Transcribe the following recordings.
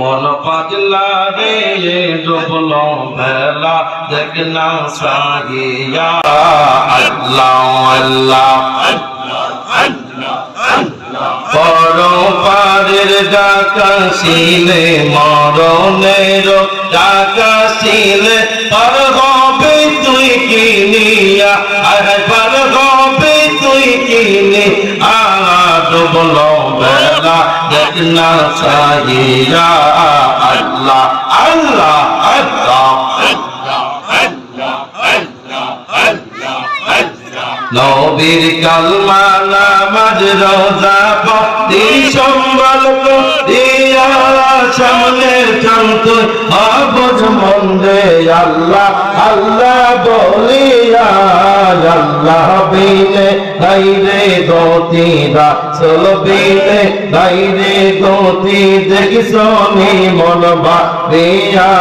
মন পাগলা রে ডুবলো ভেলা দেখনা সাহিয়া আল্লাহ আল্লাহ পরপারের ডাকা শিলে মরণের ডাকা শিলে পার হবে তুই কিনিয়া আরে পার হবে তুই কিনি ডুবলো বেলা দেখনা সাহিয়া আল্লাহ আল্লাহ আল্লাহ নবীর কালমা নামাজ রোজা ভক্তি সম্বল দিয়া সামনে চলত অবুঝ মন্দে আল্লাহ আল্লাহ বলিয়া আল্লাহ বিনে গাইরে গতি রাসূল বিনে গাইরে গতি দেখিসনি মন ভাবিয়া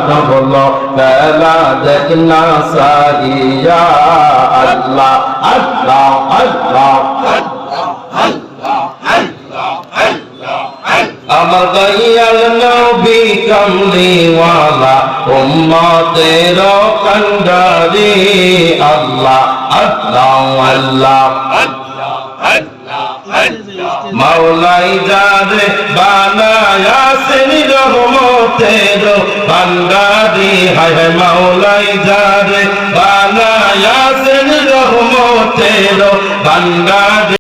ডুবলো বেলা দেখনা সাহিয়া আল্লাহ আল্লাহ আল্লাহ আমার দয়াল নবী কামলিওয়ালা উম্মতের কান্ডারি আল্লাহ আল্লাহ আল্লাহ মাওলাই যারে বানায়াছেন রহমতের ভান্ডারি হায় মাওলাই যারে বানায়াছেন রহমতের ভান্ডারি